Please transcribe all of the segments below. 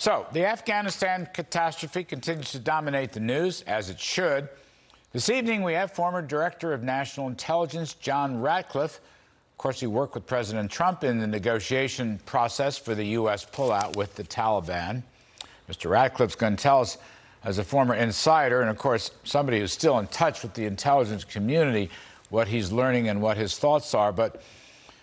So, the Afghanistan catastrophe continues to dominate the news, as it should. This evening, we have former Director of National Intelligence, John Ratcliffe. Of course, he worked with President Trump in the negotiation process for the U.S. pullout with the Taliban. Mr. Ratcliffe's going to tell us, as a former insider, and of course, somebody who's still in touch with the intelligence community, what he's learning and what his thoughts are. But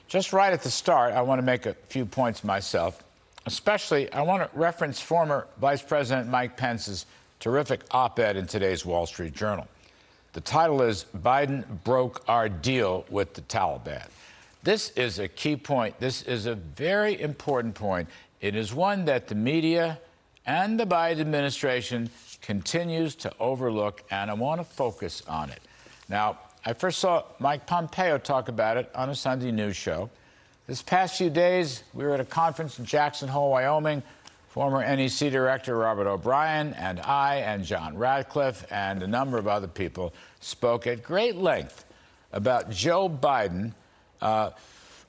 just right at the start, I want to make a few points myself. Especially, I want to reference former Vice President Mike Pence's terrific op-ed in today's Wall Street Journal. The title is, "Biden Broke Our Deal with the Taliban." This is a key point. This is a very important point. It is one that the media and the Biden administration continues to overlook, and I want to focus on it. Now, I first saw Mike Pompeo talk about it on a Sunday news show. This past few days, we were at a conference in Jackson Hole, Wyoming. Former NEC Director Robert O'Brien and I and John Ratcliffe and a number of other people spoke at great length about Joe Biden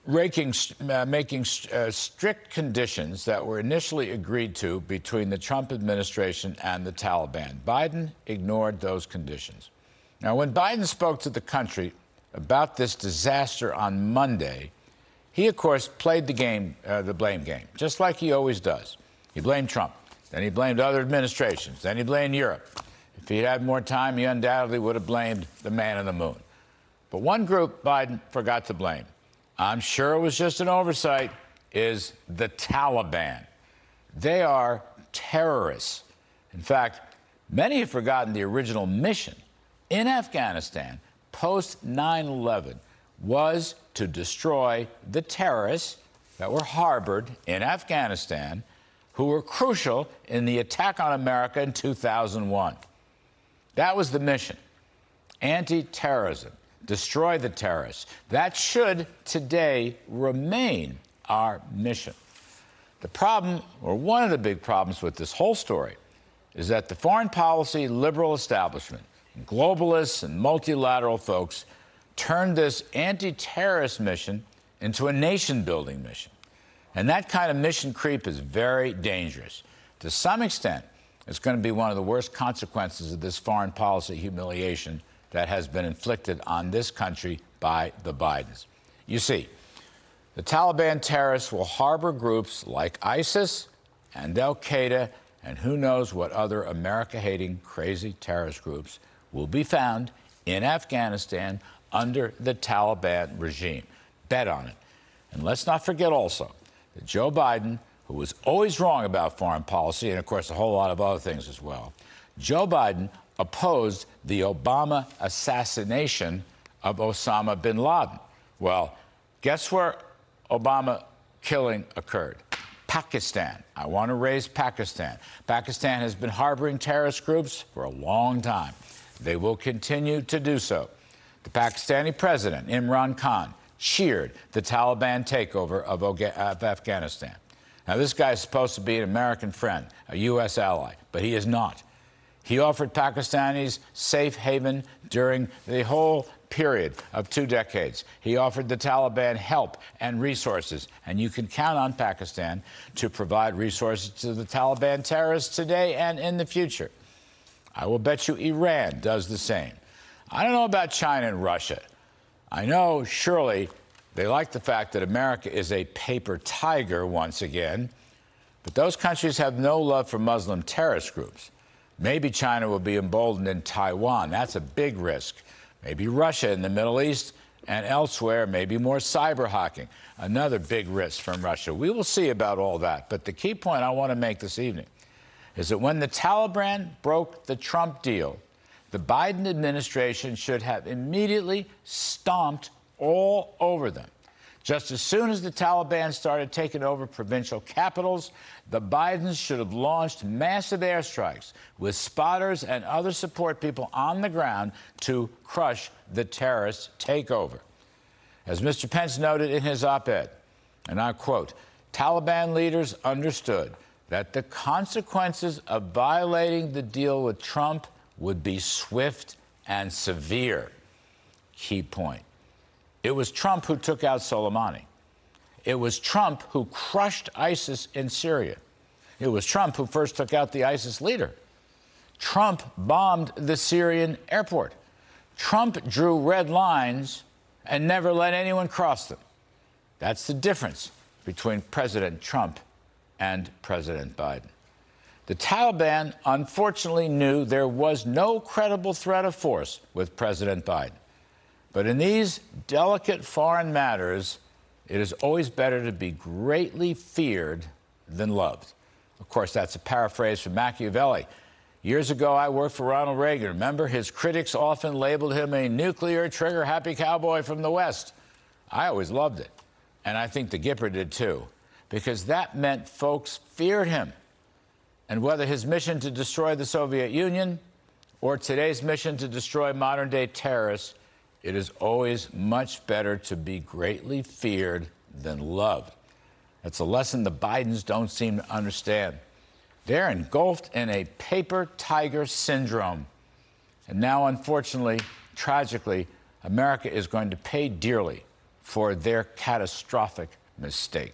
making strict conditions that were initially agreed to between the Trump administration and the Taliban. Biden ignored those conditions. Now, when Biden spoke to the country about this disaster on Monday, he, of course, played the game, the blame game, just like he always does. He blamed Trump. Then he blamed other administrations. Then he blamed Europe. If he had more time, he undoubtedly would have blamed the man on the moon. But one group Biden forgot to blame, I'm sure it was just an oversight, is the Taliban. They are terrorists. In fact, many have forgotten the original mission in Afghanistan post 9/11 was to destroy the terrorists that were harbored in Afghanistan, who were crucial in the attack on America in 2001. That was the mission. Anti-terrorism. Destroy the terrorists. That should today remain our mission. The problem, or one of the big problems with this whole story, is that the foreign policy liberal establishment, globalists and multilateral folks, turned this anti-terrorist mission into a nation-building mission. And that kind of mission creep is very dangerous. To some extent, it's going to be one of the worst consequences of this foreign policy humiliation that has been inflicted on this country by the Bidens. You see, the Taliban terrorists will harbor groups like ISIS and Al-Qaeda, and who knows what other America-hating crazy terrorist groups will be found in Afghanistan under the Taliban regime. Bet on it. And let's not forget also that Joe Biden, who was always wrong about foreign policy, and of course a whole lot of other things as well, Joe Biden opposed the Obama assassination of Osama bin Laden. Well, guess where Obama killing occurred? Pakistan. I want to raise Pakistan. Pakistan has been harboring terrorist groups for a long time. They will continue to do so. The Pakistani president, Imran Khan, cheered the Taliban takeover of Afghanistan. Now, this guy is supposed to be an American friend, a U.S. ally, but he is not. He offered Pakistanis safe haven during the whole period of 2 decades. He offered the Taliban help and resources, and you can count on Pakistan to provide resources to the Taliban terrorists today and in the future. I will bet you Iran does the same. I don't know about China and Russia. I know, surely, they like the fact that America is a paper tiger once again, but those countries have no love for Muslim terrorist groups. Maybe China will be emboldened in Taiwan. That's a big risk. Maybe Russia in the Middle East and elsewhere, maybe more cyber hacking. Another big risk from Russia. We will see about all that. But the key point I want to make this evening is that when the Taliban broke the Trump deal, the Biden administration should have immediately stomped all over them. Just as soon as the Taliban started taking over provincial capitals, the Bidens should have launched massive airstrikes with spotters and other support people on the ground to crush the terrorist takeover. As Mr. Pence noted in his op-ed, and I quote, Taliban leaders understood that the consequences of violating the deal with Trump would be swift and severe. Key point. It was Trump who took out Soleimani. It was Trump who crushed ISIS in Syria. It was Trump who first took out the ISIS leader. Trump bombed the Syrian airport. Trump drew red lines and never let anyone cross them. That's the difference between President Trump and President Biden. The Taliban, unfortunately, knew there was no credible threat of force with President Biden. But in these delicate foreign matters, it is always better to be greatly feared than loved. Of course, that's a paraphrase from Machiavelli. Years ago, I worked for Ronald Reagan. Remember, his critics often labeled him a nuclear trigger-happy cowboy from the West. I always loved it, and I think the Gipper did too, because that meant folks feared him. And whether his mission to destroy the Soviet Union or today's mission to destroy modern-day terrorists, it is always much better to be greatly feared than loved. That's a lesson the Bidens don't seem to understand. They're engulfed in a paper tiger syndrome. And now, unfortunately, tragically, America is going to pay dearly for their catastrophic mistake.